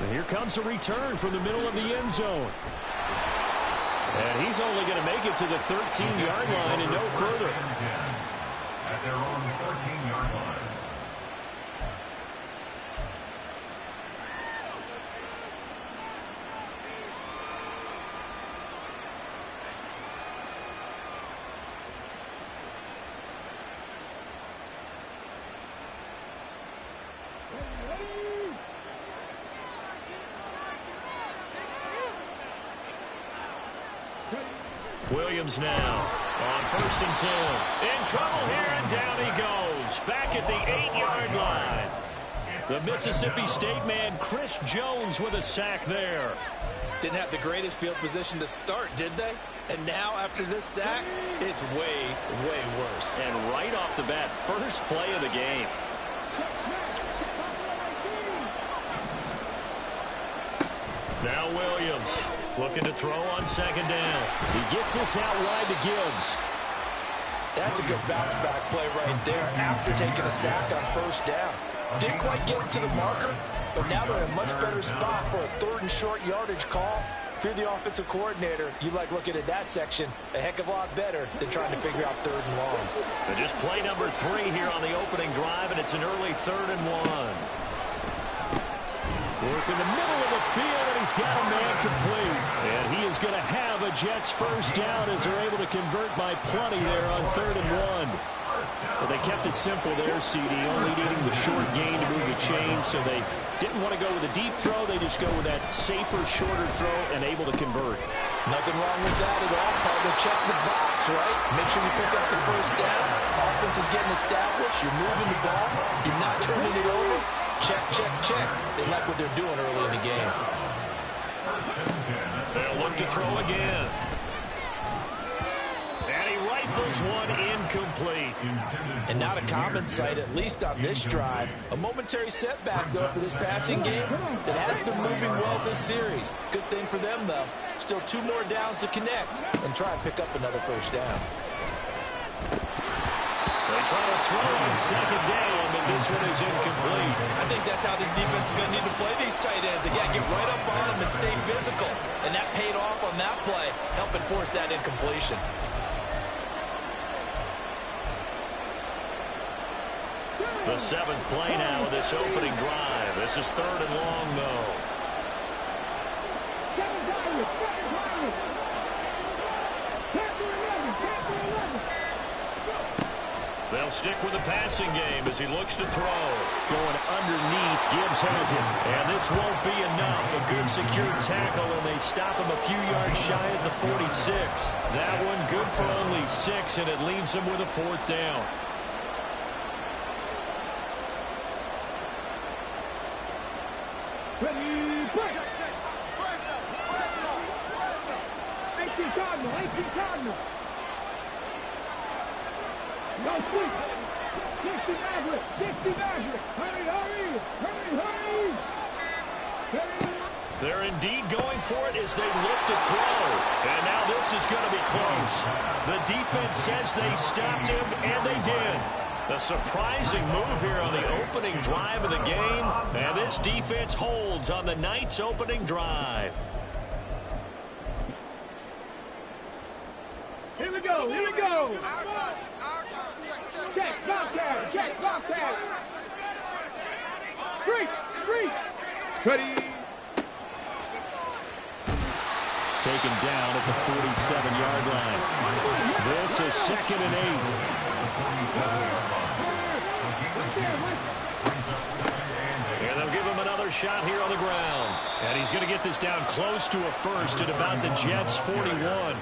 And here comes a return from the middle of the end zone. And he's only going to make it to the 13-yard line and no further. At their own 13-yard line. Williams now on 1st and 10. In trouble here, and down he goes. Back at the 8-yard line. The Mississippi State man, Chris Jones, with a sack there. Didn't have the greatest field position to start, did they? And now, after this sack, it's way, way worse. And right off the bat, first play of the game. Now Williams looking to throw on 2nd down. He gets this out wide to Gibbs. That's a good bounce-back play right there after taking a sack on 1st down. Didn't quite get it to the marker, but now they're in a much better spot for a 3rd and short yardage call. If you're the offensive coordinator, you like looking at that section a heck of a lot better than trying to figure out 3rd and long. And just play number 3 here on the opening drive, and it's an early 3rd and 1. Work in the middle of the field, and he's got a man complete. And he is going to have a Jets 1st down as they're able to convert by plenty there on 3rd and 1. Well, they kept it simple there, CD, only needing the short gain to move the chain, so they didn't want to go with a deep throw. They just go with that safer, shorter throw and able to convert. Nothing wrong with that at all. Partner, check the box, right? Make sure you pick up the 1st down. Offense is getting established. You're moving the ball. You're not turning it over. Check, check, check. They like what they're doing early in the game. They'll look to throw again. And he rifles one incomplete. And not a common sight, at least on this drive. A momentary setback, though, for this passing game that has been moving well this series. Good thing for them, though. Still 2 more downs to connect and try and pick up another 1st down. They try to throw on 2nd down, but this one is incomplete. I think that's how this defense is going to need to play these tight ends. Again, get right up on them and stay physical. And that paid off on that play, helping force that incompletion. The 7th play now of this opening drive. This is 3rd and long, though. They'll stick with the passing game as he looks to throw. Going underneath, Gibbs has it. And this won't be enough. A good secure tackle, and they stop him a few yards shy at the 46. That one good for only 6, and it leaves him with a 4th down. Ready, push! 18 Cardinal, 18 Cardinal. No quick. 60 Maverick, 60 Maverick. Hurry, hurry, hurry, hurry. Hurry. They're indeed going for it as they look to throw. And now this is going to be close. The defense says they stopped him, and they did. A surprising move here on the opening drive of the game. And this defense holds on the night's opening drive. Here we go, here we go. Check, Bobcat, check, Bobcat. Freeze. Ready. Taken down at the 47-yard line. This is 2nd and 8. And they'll give him another shot here on the ground. And he's going to get this down close to a 1st at about the Jets' 41.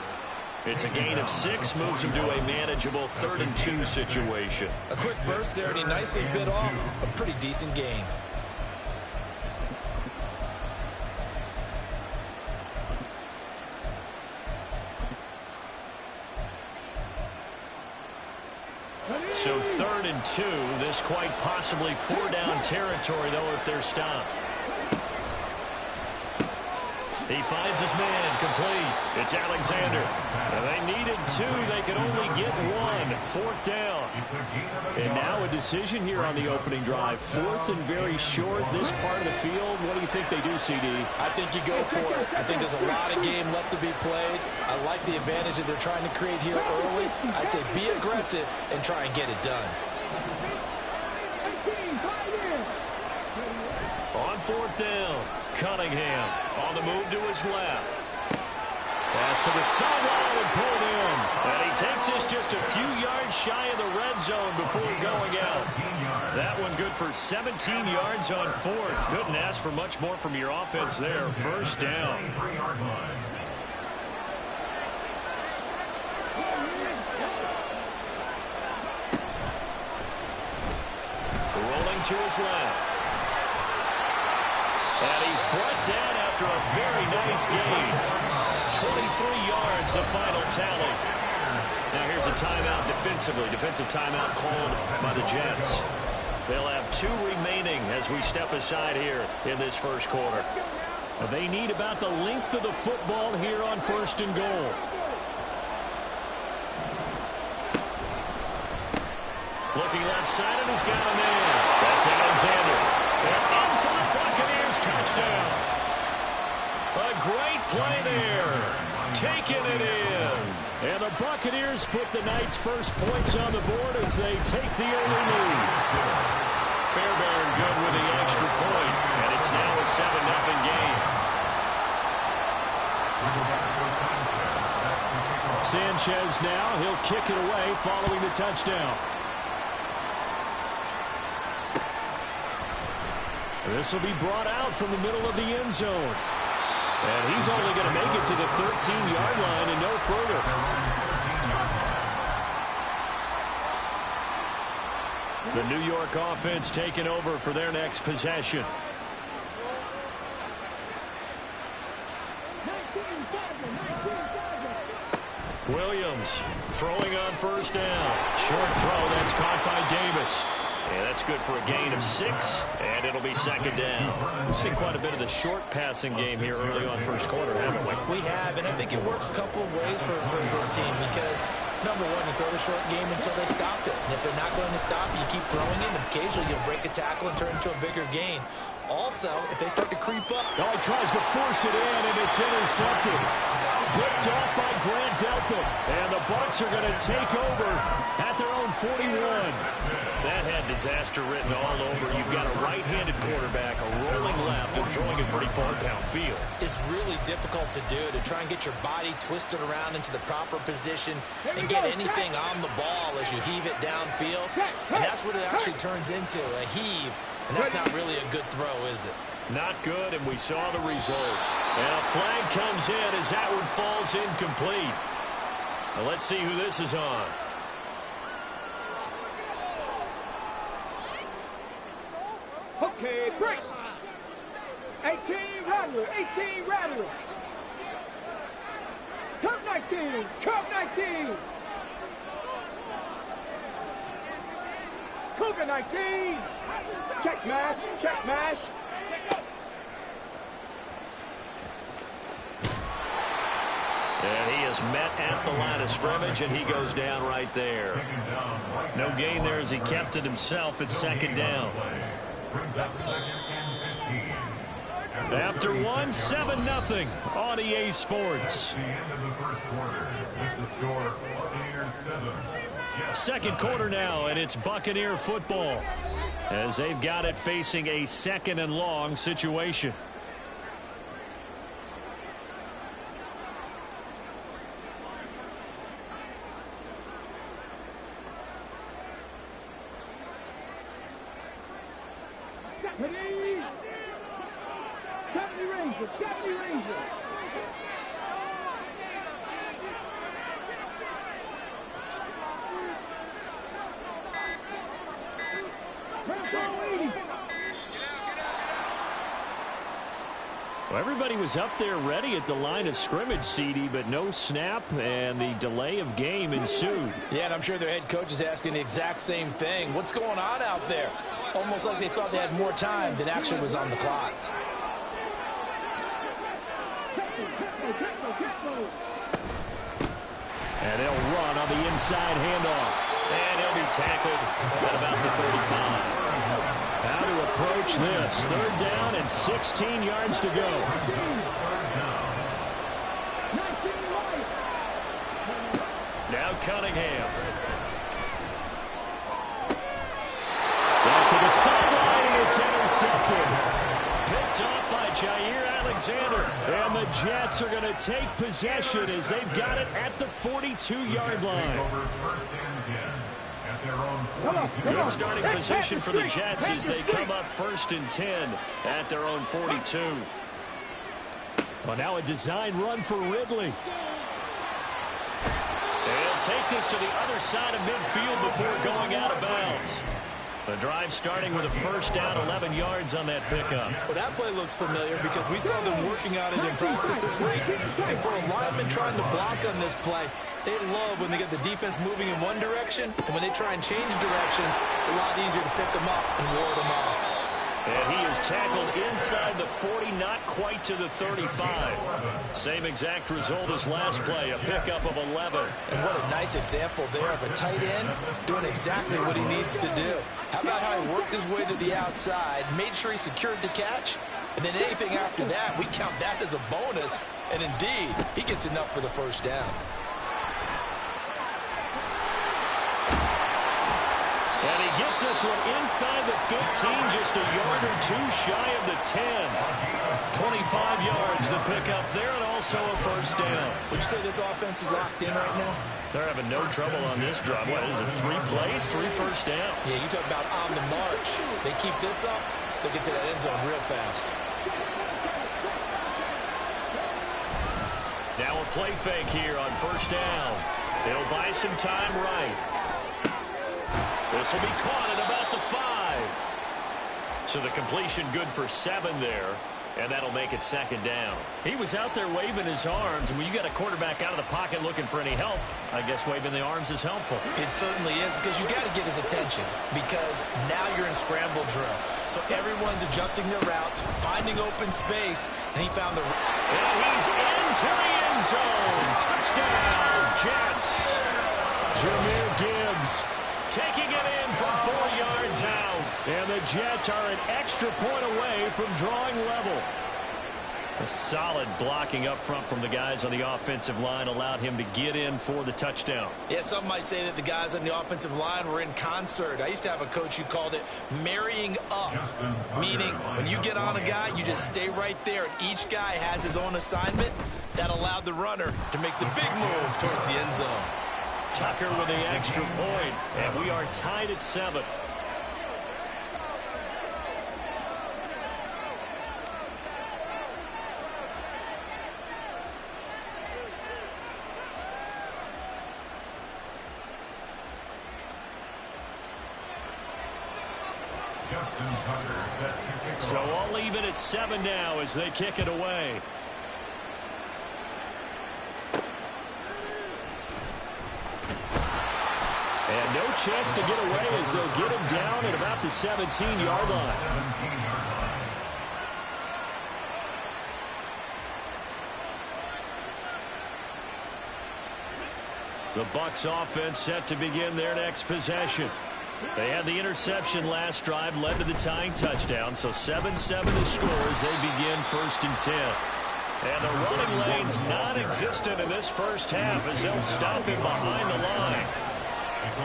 It's a gain of 6, moves him to a manageable 3rd and 2 situation. A quick burst there, and he nicely bit off a pretty decent gain. So 3rd and 2, this quite possibly 4-down territory, though, if they're stopped. He finds his man, complete. It's Alexander. And they needed 2. They could only get 1. 4th down. And now a decision here on the opening drive. 4th and very short. This part of the field, what do you think they do, CD? I think you go for it. I think there's a lot of game left to be played. I like the advantage that they're trying to create here early. I say be aggressive and try and get it done. On 4th down, Cunningham on the move to his left. Pass to the sideline and pulled in. And he takes this just a few yards shy of the red zone before going out. That one good for 17 yards on 4th. Couldn't ask for much more from your offense there. 1st down. Rolling to his left. And he's brought down after a very nice gain. 23 yards, the final tally. Now here's a timeout defensively. Defensive timeout called by the Jets. They'll have 2 remaining as we step aside here in this first quarter. They need about the length of the football here on 1st and goal. Looking left side, and he's got a man. That's Alexander. And in for the Buccaneers touchdown. A great play there. Taking it in. And the Buccaneers put the night's first points on the board as they take the early lead. Fairbairn good with the extra point. And it's now a 7-0 game. Sanchez now. He'll kick it away following the touchdown. This will be brought out from the middle of the end zone. And he's only going to make it to the 13-yard line and no further. The New York offense taking over for their next possession. Williams throwing on 1st down. Short throw, that's caught by Davis. And that's good for a gain of 6, and it'll be 2nd down. We've seen quite a bit of the short passing game here early on first quarter, haven't we? We have, and I think it works a couple of ways for this team because, number one, you throw the short game until they stop it. And if they're not going to stop it, you keep throwing it, and occasionally you'll break a tackle and turn it into a bigger gain. Also, if they start to creep up. Oh, he tries to force it in, and it's intercepted. Picked off by Grant Delpit. And the Bucs are going to take over at their own 41. That had disaster written all over. You've got a right-handed quarterback, a rolling left, and throwing it pretty far downfield. It's really difficult to do, to try and get your body twisted around into the proper position and get anything on the ball as you heave it downfield. And that's what it actually turns into, a heave. And that's not really a good throw, is it? Not good, and we saw the result. And a flag comes in as that one falls incomplete. Now let's see who this is on. Okay, break. 18 Rattler, 18 Rattler. Come 19, come 19. Cougar 19. Check mash, check mash. And he is met at the line of scrimmage, and he goes down right there. No gain there as he kept it himself at 2nd down. After one, 7-0 on EA Sports. Second quarter now, and it's Buccaneer football as they've got it facing a 2nd and long situation. Well, everybody was up there ready at the line of scrimmage, CD, but no snap, and the delay of game ensued. Yeah, and I'm sure their head coach is asking the exact same thing. What's going on out there? Almost like they thought they had more time than actually was on the clock. And they'll run on the inside handoff. And he'll be tackled at about the 35. How to approach this. 3rd down and 16 yards to go. Now Cunningham. Back to the sideline, and it's intercepted. Picked off by Jair Alexander. And the Jets are going to take possession as they've got it at the 42-yard line. Good starting position for the Jets as they come up 1st and 10 at their own 42. Well, now a design run for Ridley. They'll take this to the other side of midfield before going out of bounds. The drive starting with a 1st down, 11 yards on that pickup. Well, that play looks familiar because we saw them working on it in practice this week. And for a lineman trying to block on this play, they love when they get the defense moving in one direction, and when they try and change directions, it's a lot easier to pick them up and ward them off. And he is tackled inside the 40, not quite to the 35. Same exact result as last play, a pickup of 11. And what a nice example there of a tight end doing exactly what he needs to do. How about how he worked his way to the outside, made sure he secured the catch, and then anything after that, we count that as a bonus. And indeed, he gets enough for the 1st down. And he gets this one inside the 15, just a yard or 2 shy of the 10. 25 yards the pickup there, and also a 1st down. Would you say this offense is locked in right now? They're having no trouble on this drive. What is it, 3 plays, 3 first downs? Yeah, you talk about on the march. They keep this up, they'll get to that end zone real fast. Now a play fake here on 1st down. They'll buy some time right. This will be caught at about the 5. So the completion good for 7 there. And that'll make it 2nd down. He was out there waving his arms, and when you got a quarterback out of the pocket looking for any help, I guess waving the arms is helpful. It certainly is, because you got to get his attention, because now you're in scramble drill. So everyone's adjusting their routes, finding open space, and he found the... And he's into the end zone. Touchdown, Jets. Jahmyr Gibbs taking it in from 4 yards out. And the Jets are an extra point away from drawing level. A solid blocking up front from the guys on the offensive line allowed him to get in for the touchdown. Yeah, some might say that the guys on the offensive line were in concert. I used to have a coach who called it marrying up, meaning when you get on a guy, you just stay right there, and each guy has his own assignment. That allowed the runner to make the big move towards the end zone. Tucker with the extra point, and we are tied at 7. So all even at 7 now as they kick it away. And no chance to get away as they'll get him down at about the 17-yard line. The Bucs offense set to begin their next possession. They had the interception last drive, led to the tying touchdown, so 7-7 the score as they begin 1st and 10. And the running lane's non-existent in this first half as they'll stop him behind the line. And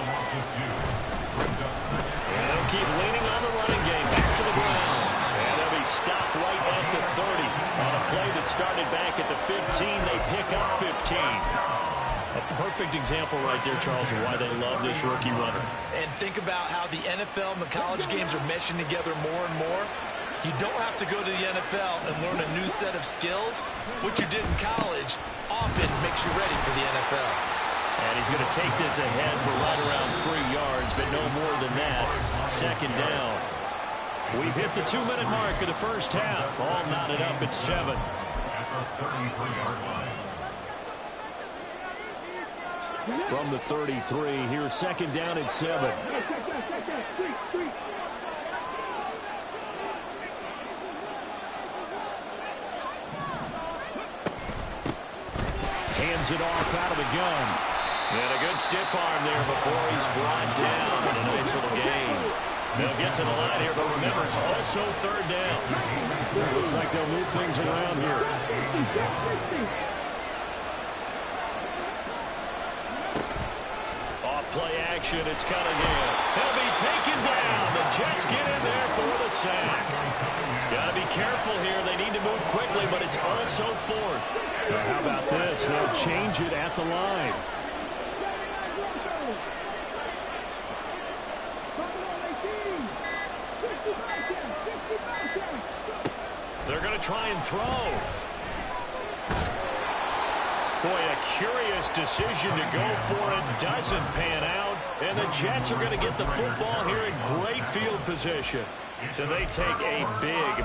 they'll keep leaning on the running game back to the ground. And they'll be stopped right at the 30. On a play that started back at the 15, they pick up 15. A perfect example right there, Charles, of why they love this rookie runner. And think about how the NFL and the college games are meshing together more and more. You don't have to go to the NFL and learn a new set of skills. What you did in college often makes you ready for the NFL. And he's going to take this ahead for right around 3 yards, but no more than that. 2nd down. We've hit the 2-minute mark of the first half. All knotted up at 7. From the 33, here's 2nd down at 7. hands it off out of the gun. And a good stiff arm there before he's brought down in a nice little game. They'll get to the line here, but remember, it's also third down. Looks like they'll move things around here. Off play action, it's Cunningham. He'll be taken down. The Jets get in there for the sack. Got to be careful here. They need to move quickly, but it's also fourth. How about this? They'll change it at the line. They're going to try and throw. Boy, a curious decision to go for it. Doesn't pan out. And the Jets are going to get the football here in great field position. So they take a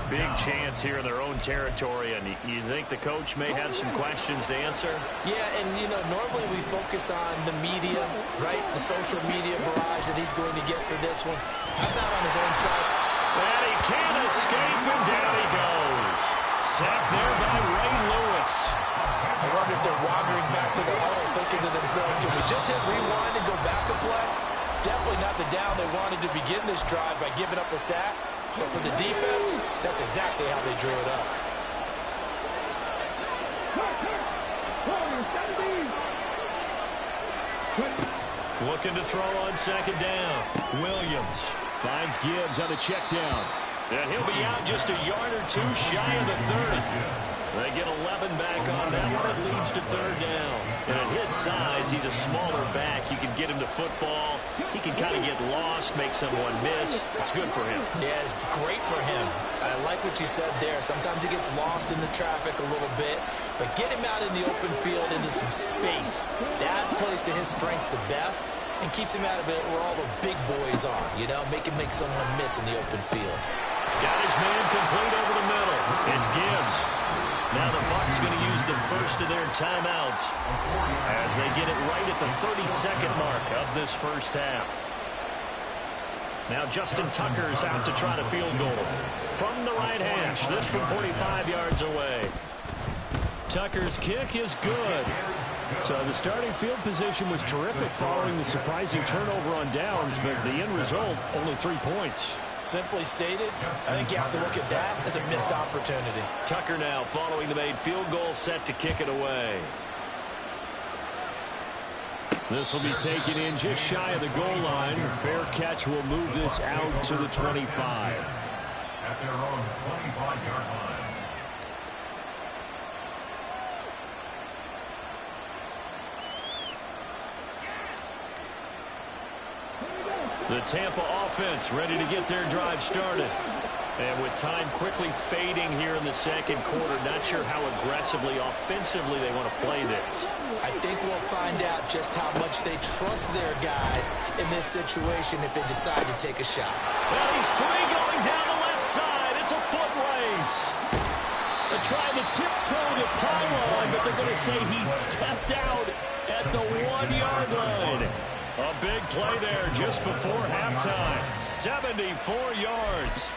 big chance here in their own territory. And you think the coach may have some questions to answer? Yeah, and, you know, normally we focus on the media, right? The social media barrage that he's going to get for this one. How about on his own side? And he can't escape, and down he goes. Sacked there by Ray Lewis. I wonder if they're wandering back to the huddle thinking to themselves, can we just hit rewind and go back a play? Definitely not the down they wanted to begin this drive by giving up a sack. But for the defense, that's exactly how they drew it up. Looking to throw on second down. Williams finds Gibbs on a check down. And he'll be out just a yard or two shy of the 30. They get 11 back on that one. It leads to third down. And at his size, he's a smaller back. You can get him to football. He can kind of get lost, make someone miss. It's good for him. Yeah, it's great for him. I like what you said there. Sometimes he gets lost in the traffic a little bit. But get him out in the open field into some space. That plays to his strengths the best and keeps him out of it where all the big boys are. You know, make someone miss in the open field. Got his man complete over the middle. It's Gibbs. Now the Bucs going to use the first of their timeouts as they get it right at the 32nd mark of this first half. Now Justin Tucker's out to try to field goal from the right hash. This from 45 yards away. Tucker's kick is good. So the starting field position was terrific following the surprising turnover on downs, but the end result, only 3 points. Simply stated, I think you have to look at that as a missed opportunity. Tucker now following the made field goal, set to kick it away. This will be taken in just shy of the goal line. A fair catch will move this out to the 25. At their own 25-yard line. The Tampa offense ready to get their drive started. And with time quickly fading here in the second quarter, not sure how aggressively, offensively they want to play this. I think we'll find out just how much they trust their guys in this situation if they decide to take a shot. Well, he's free going down the left side. It's a foot race. They're trying to tiptoe the pylon, but they're going to say he stepped out at the 1-yard line. A big play there just before halftime. 74 yards.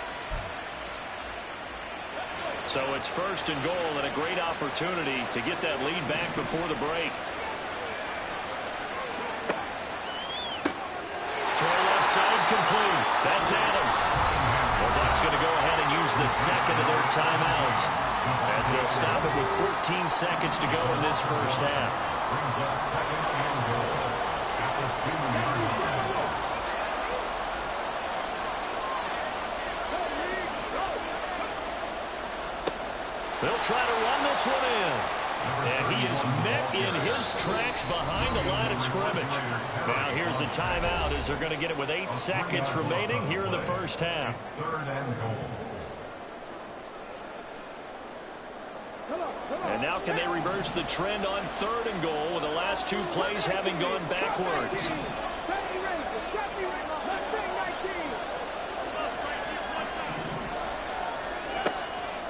So it's first and goal and a great opportunity to get that lead back before the break. Throw left side complete. That's Adams. The Bucs going to go ahead and use the second of their timeouts as they'll stop it with 14 seconds to go in this first half. Brings up second and goal. They'll try to run this one in. And he is met in his tracks behind the line of scrimmage. Now here's a timeout as they're going to get it with 8 seconds remaining here in the first half. Third and goal. And now can they reverse the trend on third and goal with the last 2 plays having gone backwards?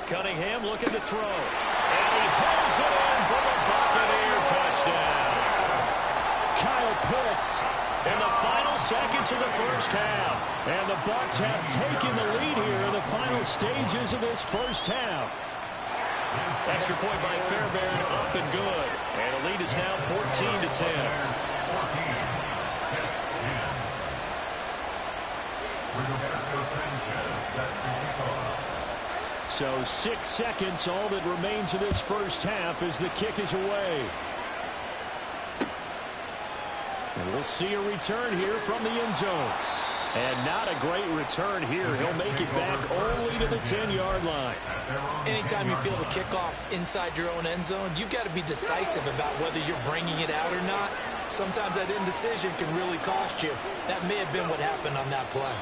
Cunningham looking to throw. And he holds it in for the Buccaneer touchdown. Kyle Pitts in the final seconds of the first half. And the Bucs have taken the lead here in the final stages of this first half. Extra point by Fairbairn, up and good. And the lead is now 14-10. So 6 seconds, all that remains of this first half as the kick is away. And we'll see a return here from the end zone. And not a great return here. He'll make it back only to the 10-yard line. Anytime you feel the kickoff inside your own end zone, you've got to be decisive about whether you're bringing it out or not. Sometimes that indecision can really cost you. That may have been what happened on that play.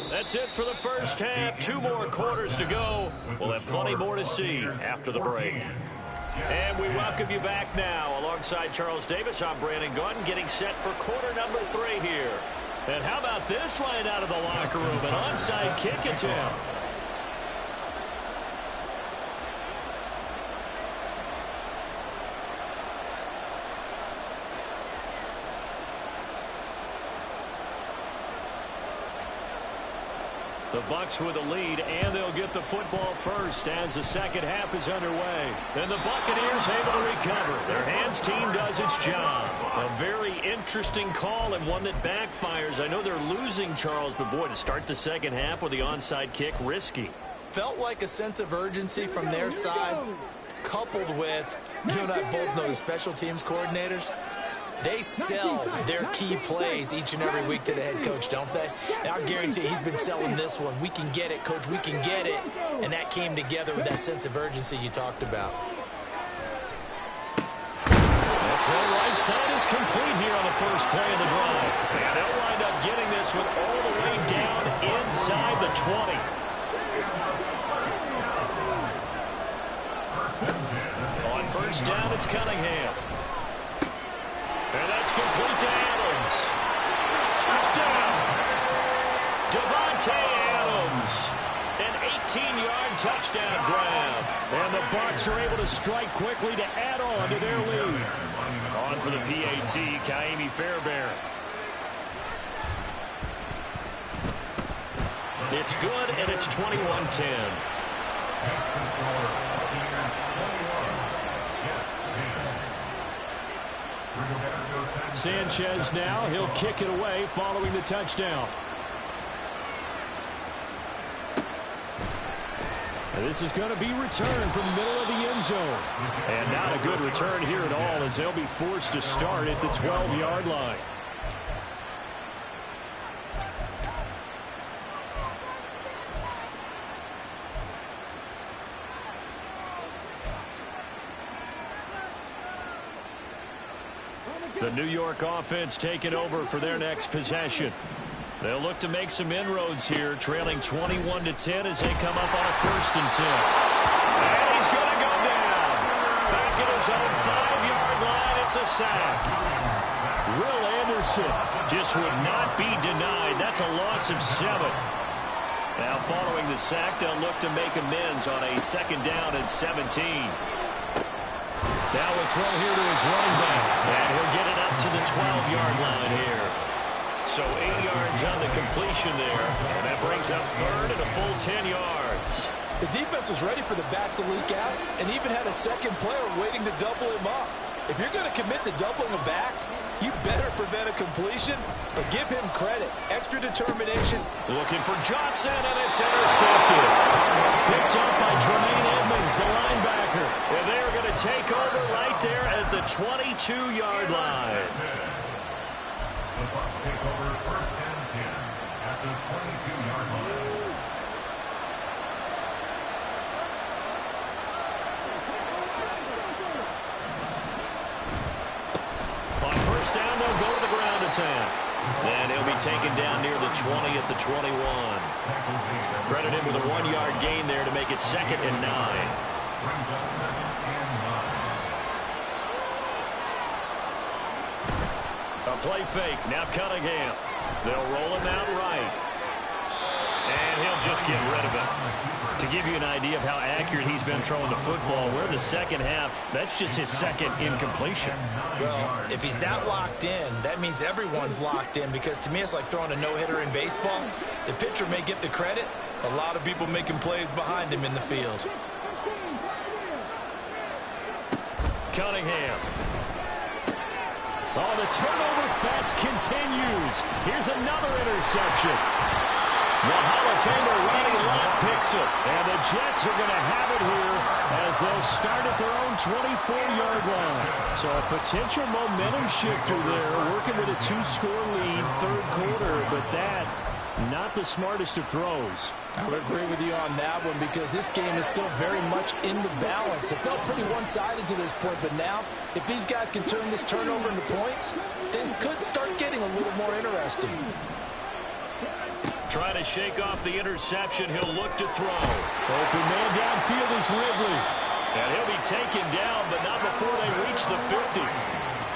That's it for the first half. 2 more quarters to go. We'll have plenty more to see after the break. And we welcome you back now. Alongside Charles Davis, I'm Brandon Gunn, getting set for quarter number 3 here. And how about this line out of the locker room? An onside kick attempt. The Bucs with the lead, and they'll get the football first as the second half is underway. And the Buccaneers able to recover. Their hands team does its job. A very interesting call and one that backfires. I know they're losing, Charles, but boy, to start the second half with the onside kick, risky. Felt like a sense of urgency from their side, coupled with, you and I both know the special teams coordinators. They sell their key plays each and every week to the head coach, don't they? And I'll guarantee he's been selling this one. We can get it, coach, we can get it. And that came together with that sense of urgency you talked about. That's right. Right side is complete here on the first play of the drive. And they'll wind up getting this one all the way down inside the 20. On first down, it's Cunningham. And that's complete to Adams. Touchdown! Devontae Adams. An 18-yard touchdown grab. And the Bucs are able to strike quickly to add on to their lead. On for the PAT, Kaimi Fairbairn. It's good, and it's 21-10. Sanchez now, he'll kick it away following the touchdown. And this is going to be returned from the middle of the end zone. And not a good return here at all as they'll be forced to start at the 12-yard line. The New York offense taking over for their next possession. They'll look to make some inroads here, trailing 21-10 as they come up on a 1st and 10. And he's going to go down. Back at his own 5-yard line, it's a sack. Will Anderson just would not be denied. That's a loss of 7. Now following the sack, they'll look to make amends on a 2nd down and 17. Now a throw here to his running back. And he'll get it up to the 12-yard line here. So 8 yards on the completion there. And that brings up 3rd and a full 10 yards. The defense was ready for the back to leak out and even had a second player waiting to double him up. If you're going to commit to doubling a back, you better prevent a completion, but give him credit. Extra determination. Looking for Johnson, and it's intercepted. Picked up by Tremaine Edmonds, the linebacker. And they're going to take over right there at the 22-yard line. The Bucs take over 1st and 10 at the 22-yard line. On 1st down, they'll go to the ground attack. And he'll be taken down near the 20 at the 21. Credit him with a 1-yard gain there to make it 2nd and 9. Brings up 2nd and 9. A play fake. Now Cunningham. They'll roll him out right. And he'll just get rid of it. To give you an idea of how accurate he's been throwing the football, we're in the second half. That's just his 2nd incompletion. Well, if he's that locked in, that means everyone's locked in, because to me it's like throwing a no-hitter in baseball. The pitcher may get the credit, A lot of people making plays behind him in the field. Cunningham. Oh, the turnover fest continues. Here's another interception. The Hall of Famer Ronnie Lott picks it. And the Jets are going to have it here as they'll start at their own 24-yard line. So a potential momentum shifter there, working with a 2-score lead, third quarter, but that, not the smartest of throws. I would agree with you on that one because this game is still very much in the balance. It felt pretty one-sided to this point, but now, if these guys can turn this turnover into points, things could start getting a little more interesting. Trying to shake off the interception. He'll look to throw. Open man downfield is Ridley. And he'll be taken down, but not before they reach the 50.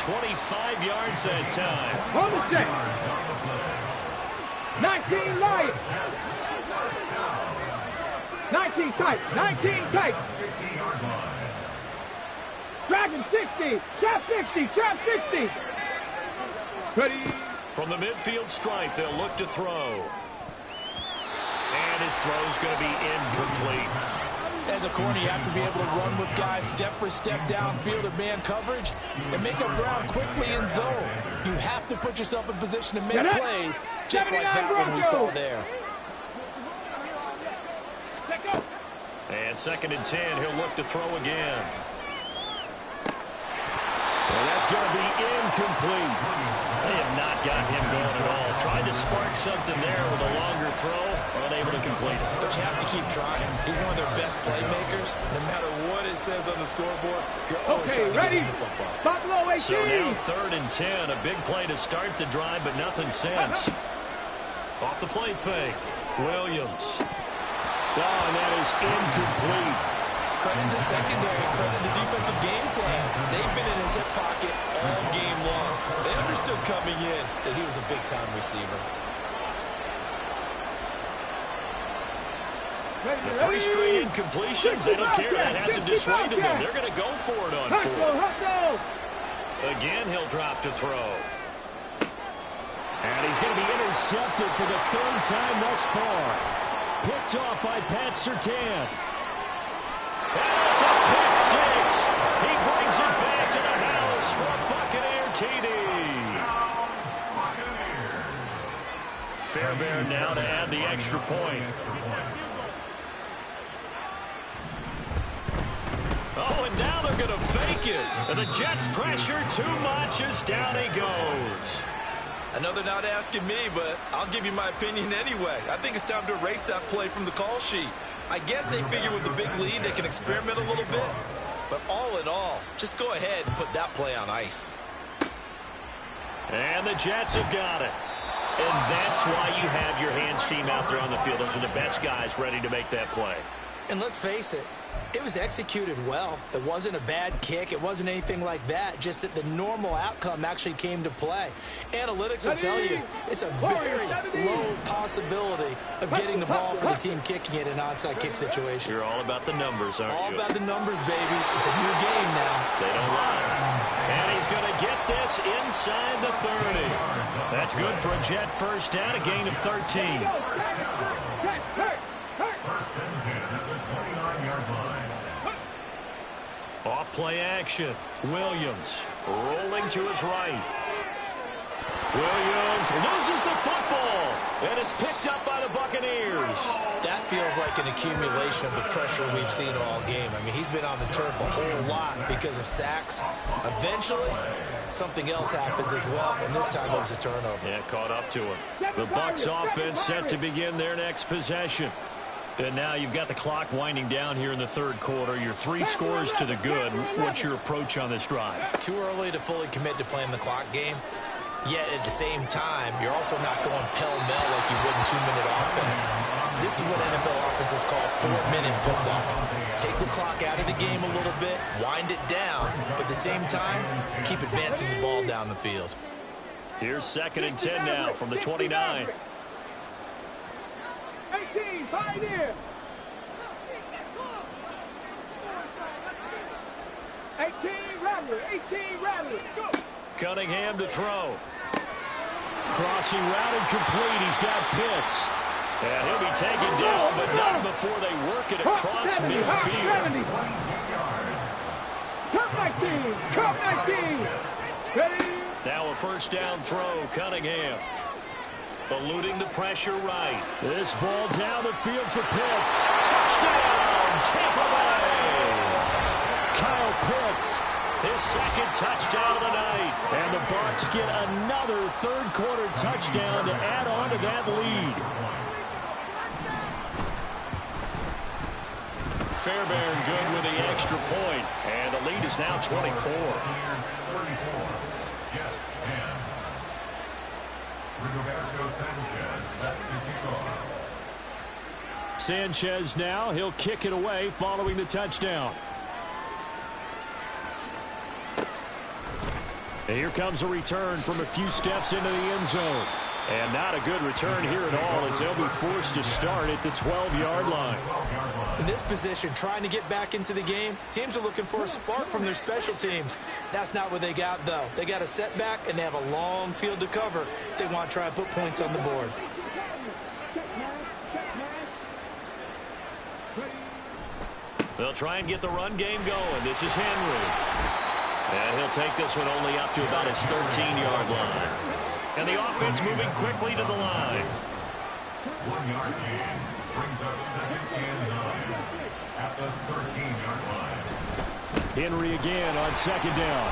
25 yards that time. On the set. 19 Lions. 19 tight. 19 tight. Dragon 60. Trap 50. Trap 60. Ready. From the midfield stripe, they'll look to throw. And his throw's going to be incomplete. As a corner, you have to be able to run with guys step for step downfield in man coverage and make up ground quickly in zone. You have to put yourself in position to make plays, just like that one we saw there. And 2nd and 10, he'll look to throw again. And that's going to be incomplete. They have not got him going at all. Tried to spark something there with a longer throw, unable to complete it. But you have to keep trying. He's one of their best playmakers. No matter what it says on the scoreboard, you're always trying to get him the football. So now 3rd and 10, a big play to start the drive, but nothing since. Off the play fake, Williams. Oh, and that is incomplete. Credit the secondary, credit the defensive game plan. They've been in his hip pocket all game long. They understood coming in that he was a big-time receiver. The 3 straight incompletions, they don't care. That hasn't dissuaded them. They're going to go for it on 4th. Again, he'll drop to throw. And he's going to be intercepted for the 3rd time thus far. Picked off by Pat Surtain. And it's a pick 6. He brings it back to the house for a Buccaneer TD. Fairbairn now to add the extra point. Oh, and now they're going to fake it. And the Jets pressure too much as down he goes. Another not asking me, but I'll give you my opinion anyway. I think it's time to erase that play from the call sheet. I guess they figure with the big lead they can experiment a little bit. But all in all, just go ahead and put that play on ice. And the Jets have got it. And that's why you have your hands team out there on the field. Those are the best guys ready to make that play. And let's face it, it was executed well. It wasn't a bad kick. It wasn't anything like that. Just that the normal outcome actually came to play. Analytics will tell you it's a very low possibility of getting the ball for the team kicking it in an onside kick situation. You're all about the numbers, aren't you? All about the numbers, baby. It's a new game now. They don't lie. And he's going to get this inside the 30. That's good for a Jet first down, a gain of 13. First and 10 at the 29-yard line. Off play action. Williams rolling to his right. Williams loses the football. And it's picked up by the Buccaneers. That feels like an accumulation of the pressure we've seen all game. I mean, he's been on the turf a whole lot because of sacks. Eventually, something else happens as well, and this time it was a turnover. Yeah, caught up to him. The Bucs offense set to begin their next possession. And now you've got the clock winding down here in the 3rd quarter. Your 3 scores to the good. What's your approach on this drive? Too early to fully commit to playing the clock game. Yet at the same time, you're also not going pell-mell like you would in 2-minute offense. This is what NFL offenses call 4-minute football. Take the clock out of the game a little bit, wind it down, but at the same time, keep advancing the ball down the field. Here's 2nd and 10 now from the 29. 18, Pioneer. 18, Rattler. 18, Rattler. Go. Cunningham to throw. Crossing route incomplete. He's got Pitts. And he'll be taken down, but not before they work it across midfield. Come my team! Come my team! Ready? Now a first down throw, Cunningham. Eluding the pressure right. This ball down the field for Pitts. Touchdown, Tampa Bay! Kyle Pitts, his second touchdown of the night. And the Bucs get another third-quarter touchdown to add on to that lead. Fairbairn good with the extra point. And the lead is now 24. Sanchez now, he'll kick it away following the touchdown. And here comes a return from a few steps into the end zone. And not a good return here at all as they'll be forced to start at the 12-yard line. In this position, trying to get back into the game, teams are looking for a spark from their special teams. That's not what they got, though. They got a setback, and they have a long field to cover if they want to try and put points on the board. They'll try and get the run game going. This is Henry. And he'll take this one only up to about his 13-yard line. And the offense moving quickly to the line. 1 yard gain brings up 2nd and 9 at the 13-yard line. Henry again on 2nd down.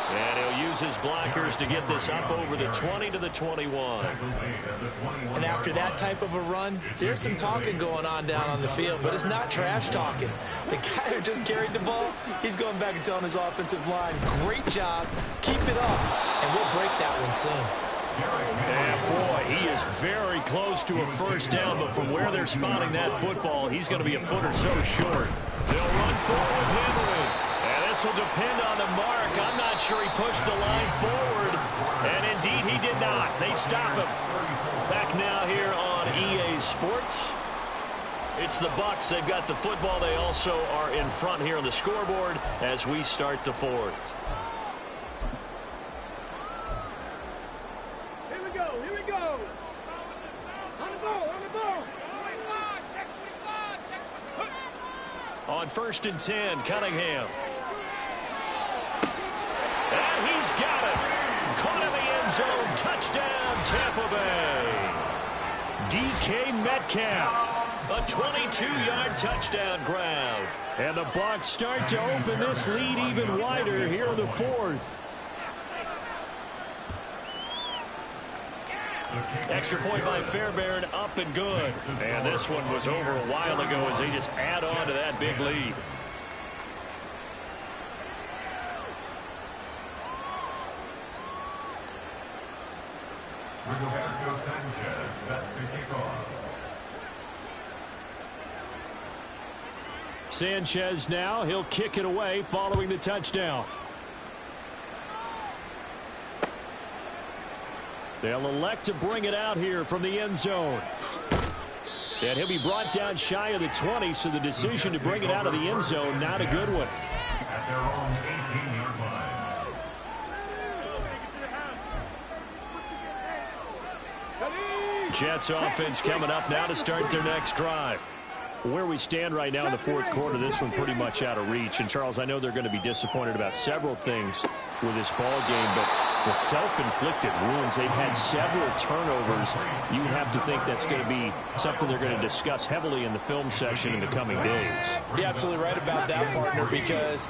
And he'll use his blockers to get this up over the 20 to the 21. And after that type of a run, there's some talking going on down on the field, but it's not trash talking. The guy who just carried the ball, he's going back and telling his offensive line, great job, keep it up, and we'll break that one soon. And boy, he is very close to a first down, but from where they're spotting that football, he's going to be a foot or so short. They'll run forward with Henry. And this will depend on the mark. I'm not sure he pushed the line forward. And indeed, he did not. They stop him. Back now here on EA Sports. It's the Bucs. They've got the football. They also are in front here on the scoreboard as we start the fourth. Here we go, here we go. On the ball, on the ball. On 1st and 10, Cunningham. And he's got it. Caught in the end zone. Touchdown, Tampa Bay. DK Metcalf. A 22-yard touchdown grab. And the Bucs start to open this lead even wider here in the fourth. Extra point by Fairbairn, up and good. And this one was over a while ago as they just add on to that big lead. Rigoberto Sanchez set to kick off. Sanchez now, he'll kick it away following the touchdown. They'll elect to bring it out here from the end zone. And he'll be brought down shy of the 20, so the decision to bring it out of the end zone, not a good one. At their own 18-yard line. Jets offense coming up now to start their next drive. Where we stand right now in the fourth quarter, this one pretty much out of reach. And, Charles, I know they're going to be disappointed about several things with this ball game, but the self-inflicted wounds, they've had several turnovers. You would have to think that's going to be something they're going to discuss heavily in the film session in the coming days. You're absolutely right about that, partner, because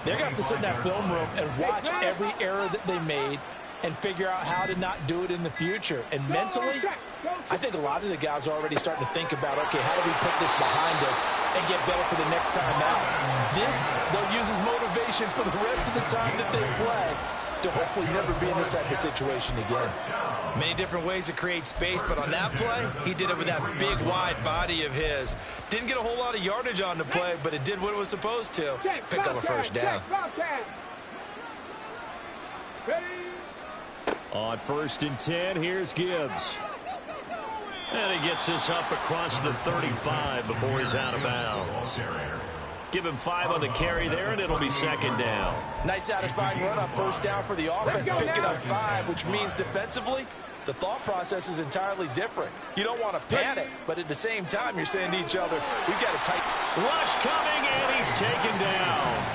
they're going to have to sit in that film room and watch every error that they made and figure out how to not do it in the future. And mentally, I think a lot of the guys are already starting to think about, okay, how do we put this behind us and get better for the next time out? This, they'll use as motivation for the rest of the time that they play to hopefully never be in this type of situation again. Many different ways to create space, but on that play, he did it with that big, wide body of his. Didn't get a whole lot of yardage on the play, but it did what it was supposed to. Pick up a first down. On 1st and 10, here's Gibbs. And he gets this up across the 35 before he's out of bounds. Give him 5 on the carry there, and it'll be 2nd down. Nice satisfying run on first down for the offense, picking up 5, which means defensively, the thought process is entirely different. You don't want to panic, but at the same time, you're saying to each other, we've got to tighten. Rush coming, and he's taken down.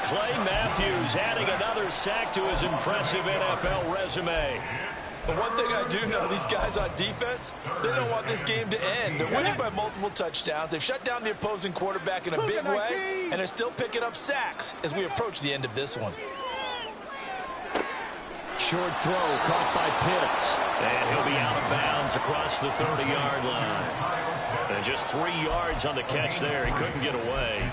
Clay Matthews adding another sack to his impressive NFL resume. But one thing I do know, these guys on defense, they don't want this game to end. They're winning by multiple touchdowns. They've shut down the opposing quarterback in a big way, and they're still picking up sacks as we approach the end of this one. Short throw caught by Pitts, and he'll be out of bounds across the 30-yard line. And just 3 yards on the catch there. He couldn't get away.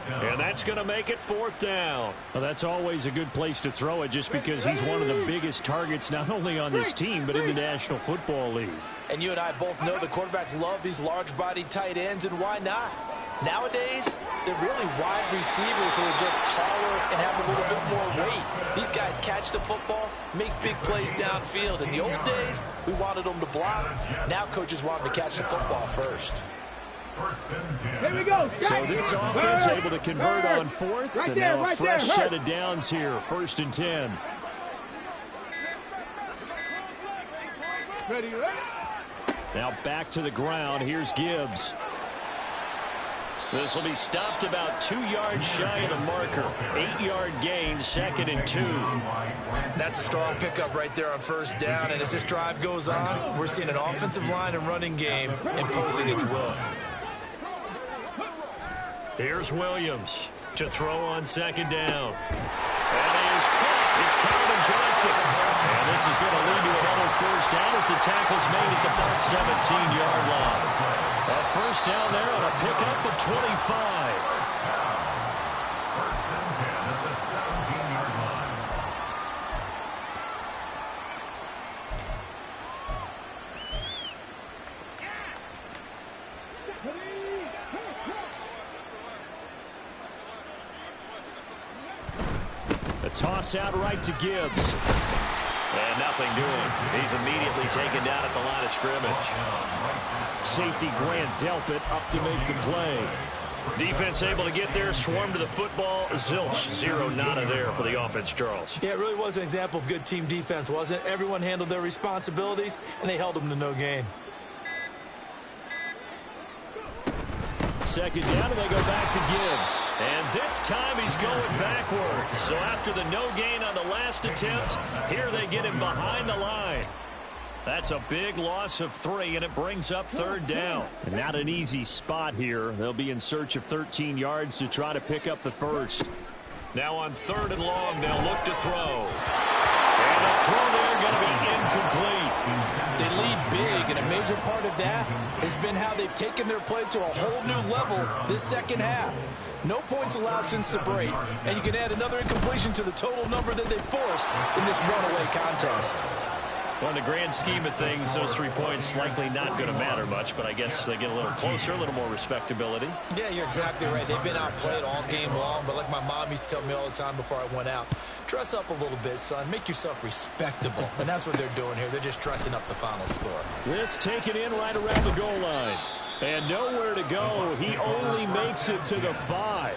And that's going to make it 4th down. Well, that's always a good place to throw it just because he's one of the biggest targets not only on this team but in the National Football League. And you and I both know the quarterbacks love these large-bodied tight ends, and why not? Nowadays, they're really wide receivers who are just taller and have a little bit more weight. These guys catch the football, make big plays downfield. In the old days, we wanted them to block. Now coaches want them to catch the football first. Here we go. So this offense able to convert on 4th, and now a fresh set of downs here, 1st and 10. Ready, ready. Now back to the ground. Here's Gibbs. This will be stopped about 2 yards shy of the marker. 8-yard gain, 2nd and 2. That's a strong pickup right there on 1st down. And as this drive goes on, we're seeing an offensive line and running game imposing its will. Here's Williams to throw on 2nd down. And he is caught. It's Calvin Johnson. And this is going to lead to another 1st down as the tackle's made at the about 17-yard line. A 1st down there on a pickup of 25. 1st and 10 at the 17-yard line. A toss out right to Gibbs. And nothing doing. He's immediately taken down at the line of scrimmage. Safety Grant Delpit up to make the play. Defense able to get there, swarm to the football. Zilch, 0 nada there for the offense, Charles. Yeah, it really was an example of good team defense, wasn't it? Everyone handled their responsibilities, and they held them to no gain. 2nd down, and they go back to Gibbs. And this time he's going backwards. So after the no gain on the last attempt, here they get him behind the line. That's a big loss of 3, and it brings up 3rd down. And not an easy spot here. They'll be in search of 13 yards to try to pick up the 1st. Now on 3rd and long, they'll look to throw. And the throw there going to be incomplete. They lead big, and a major part of that has been how they've taken their play to a whole new level this 2nd half. No points allowed since the break, and you can add another incompletion to the total number that they forced in this runaway contest. Well, in the grand scheme of things, those 3 points likely not going to matter much, but I guess they get a little closer, a little more respectability. Yeah, you're exactly right. They've been outplayed all game long, but like my mom used to tell me all the time before I went out, dress up a little bit, son. Make yourself respectable. And that's what they're doing here. They're just dressing up the final score. This taken in right around the goal line. And nowhere to go. He only makes it to the 5.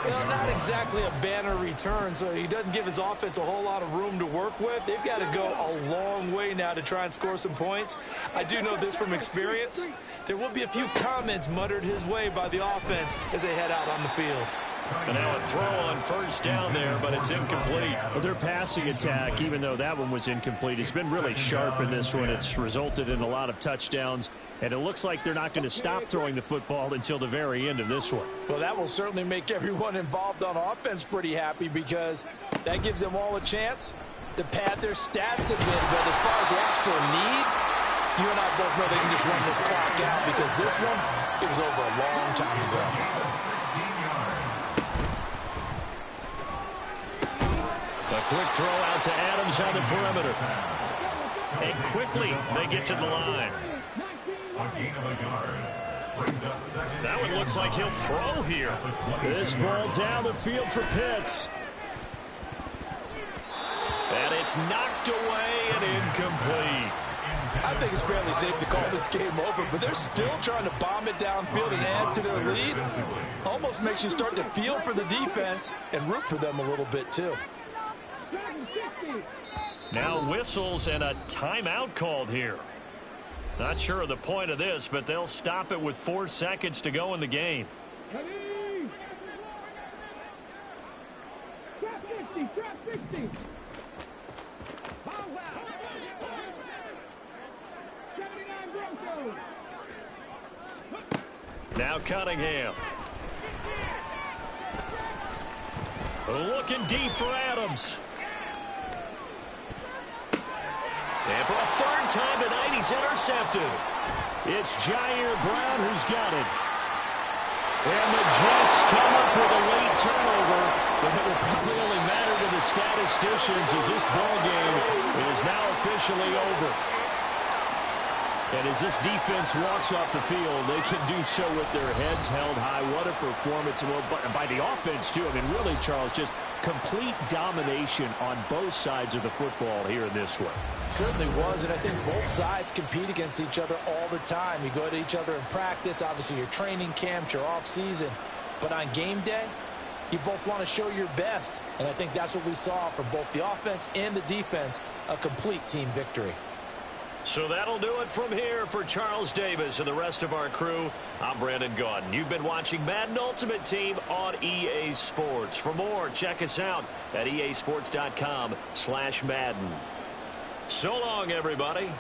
Well, not exactly a banner return, so he doesn't give his offense a whole lot of room to work with. They've got to go a long way now to try and score some points. I do know this from experience. There will be a few comments muttered his way by the offense as they head out on the field. And now a throw on 1st down there, but it's incomplete. Well, their passing attack, even though that one was incomplete, has been really sharp in this one. It's resulted in a lot of touchdowns, and it looks like they're not going to stop throwing the football until the very end of this one. Well, that will certainly make everyone involved on offense pretty happy because that gives them all a chance to pad their stats a bit. But as far as the actual need, you and I both know they can just run this clock out because this one, it was over a long time ago. A quick throw out to Adams on the perimeter. And quickly they get to the line. That one looks like he'll throw here. This ball down the field for Pitts. And it's knocked away and incomplete. I think it's fairly safe to call this game over, but they're still trying to bomb it downfield and add to their lead. Almost makes you start to feel for the defense and root for them a little bit, too. Now whistles and a timeout called here. Not sure of the point of this, but they'll stop it with 4 seconds to go in the game. Ready? Trap 50, trap 50. Balls out. 79 Broncos. Now Cunningham. Looking deep for Adams. And for a 3rd time tonight, he's intercepted. It's Jair Brown who's got it. And the Jets come up with a late turnover, but it will probably only matter to the statisticians as this ball game is now officially over. And as this defense walks off the field, they can do so with their heads held high. What a performance. Well, by the offense, too. I mean, really, Charles, just complete domination on both sides of the football here in this one. Certainly was, and I think both sides compete against each other all the time. You go to each other in practice, obviously your training camps, your off-season. But on game day, you both want to show your best. And I think that's what we saw from both the offense and the defense, a complete team victory. So that'll do it from here for Charles Davis and the rest of our crew. I'm Brandon Gaudin. You've been watching Madden Ultimate Team on EA Sports. For more, check us out at easports.com/Madden. So long, everybody.